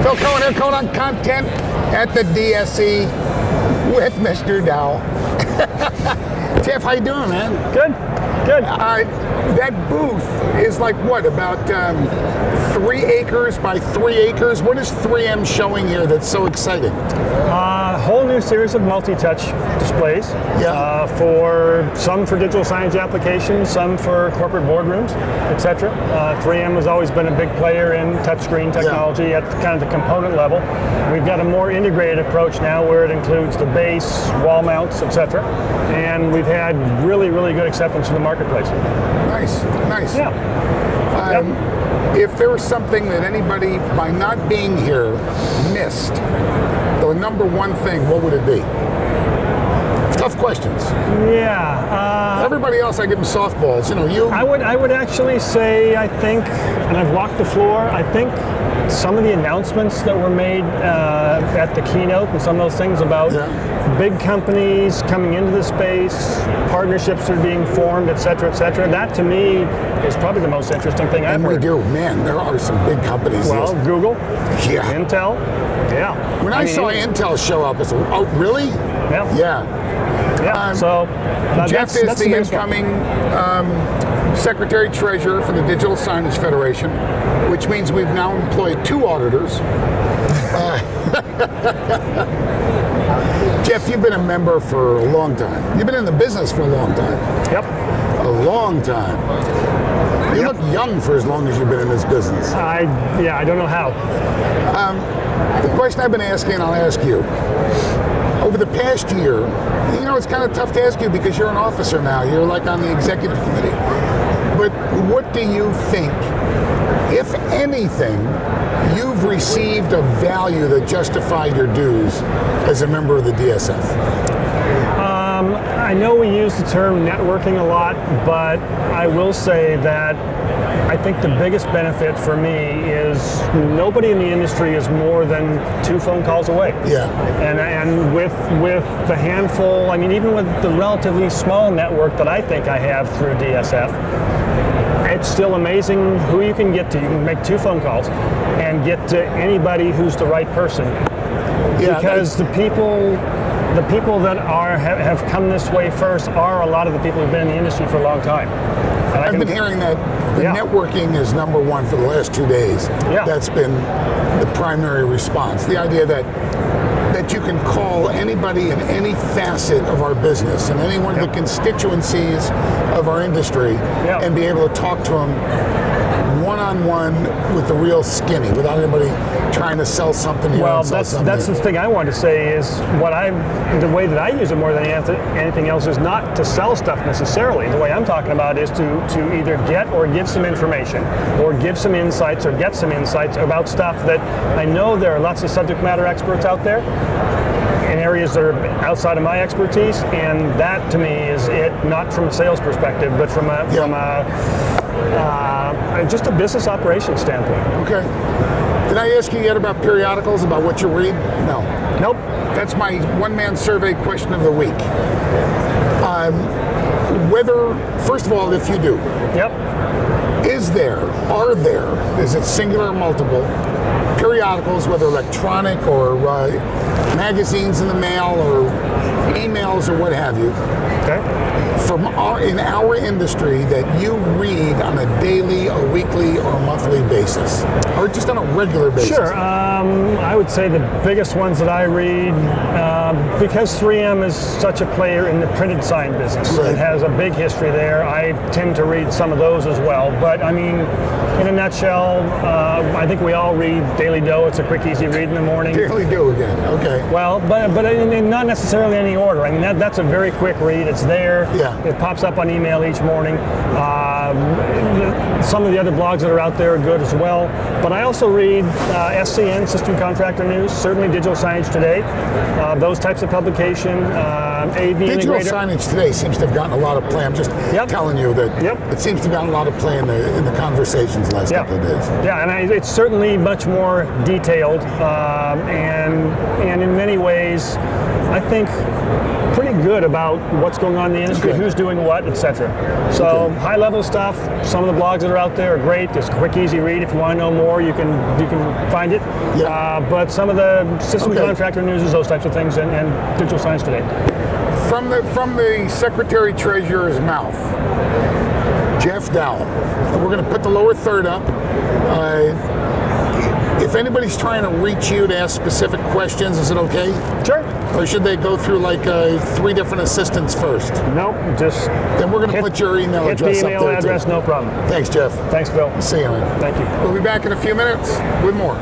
Phil Cohen here, Cohen on Content at the DSE with Mr. Dowell. Jeff, how you doing, man? Good. That booth is like what, about 3 acres by 3 acres? What is 3M showing here that's so exciting? A whole new series of multi-touch displays. For some for digital signage applications, some for corporate boardrooms, etc. 3M has always been a big player in touchscreen technology at kind of the component level. We've got a more integrated approach now where it includes the base, wall mounts, etc. And we've had really, really good acceptance in the marketplace. Nice. Yeah. If there was something that anybody, by not being here, missed, the number one thing, what would it be? Tough questions. Yeah. Everybody else, I give them softballs. You know, you. I would actually say, I think, and I've walked the floor, I think some of the announcements that were made at the keynote and some of those things about big companies coming into the space, partnerships that are being formed, et cetera, that to me is probably the most interesting thing I've heard. And we do. Man, there are some big companies. Well, Google, Intel, When I saw Intel show up, I said, oh, really? Yeah. So Jeff is the incoming Secretary-Treasurer for the Digital Signage Federation, which means we've now employed 2 auditors. Jeff, you've been a member for a long time. You've been in the business for a long time. Yep. A long time. You look young for as long as you've been in this business. I don't know how. The question I've been asking, and I'll ask you. Over the past year, you know, it's kind of tough to ask you because you're an officer now. You're like on the executive committee. But what do you think, if anything, you've received of value that justified your dues as a member of the DSF? I know we use the term networking a lot, but I will say that I think the biggest benefit for me is nobody in the industry is more than 2 phone calls away. And with the handful, I mean, even with the relatively small network that I think I have through DSF, it's still amazing who you can get to. You can make 2 phone calls and get to anybody who's the right person. Because the people that have come this way first are a lot of the people who've been in the industry for a long time. And I've been hearing that the networking is number one for the last 2 days. That's been the primary response. The idea that you can call anybody in any facet of our business and any one of the constituencies of our industry and be able to talk to them one-on-one with the real skinny, without anybody trying to sell something here. Well, that's the thing I wanted to say is the way that I use it more than anything else is not to sell stuff necessarily. The way I'm talking about is to either get or give some information or give some insights or get some insights about stuff that I know there are lots of subject matter experts out there in areas that are outside of my expertise, and that to me is it, not from a sales perspective, but from just a business operations standpoint. Okay. Did I ask you yet about periodicals, about what you read? No. Nope. That's my one-man survey question of the week. First of all, if you do. Is it singular or multiple, periodicals, whether electronic or magazines in the mail or emails or what have you, in our industry that you read on a daily, a weekly, or a monthly basis, or just on a regular basis? Sure. I would say the biggest ones that I read, because 3M is such a player in the printed sign business and has a big history there, I tend to read some of those as well. But I mean, in a nutshell, I think we all read Daily Doe. It's a quick, easy read in the morning. Daily Doe again, okay. Well, but in not necessarily any order. I mean, that's a very quick read. It's there. It pops up on email each morning. Some of the other blogs that are out there are good as well. But I also read SCN, System Contractor News, certainly Digital Signage Today, those types of publication, AV Digital Integrator. Signage Today seems to have gotten a lot of play. I'm just telling you that it seems to have gotten a lot of play in the conversations the last couple of days. And it's certainly much more detailed, and in many ways, I think pretty good about what's going on in the industry, who's doing what, etc. So high-level stuff. Some of the blogs that that are out there are great. It's a quick, easy read. If you want to know more, you can find it. Yeah. But some of the system contractor news is those types of things, and Digital Science Today. From the Secretary Treasurer's mouth, Jeff Dowell. And we're going to put the lower third up. If anybody's trying to reach you to ask specific questions, is it okay? Sure. Or should they go through like 3 different assistants first? Nope, just Then we're going to put your email address up there. Hit the email address, too. no problem. Thanks, Jeff. Thanks, Bill. See you, man. Thank you. We'll be back in a few minutes with more.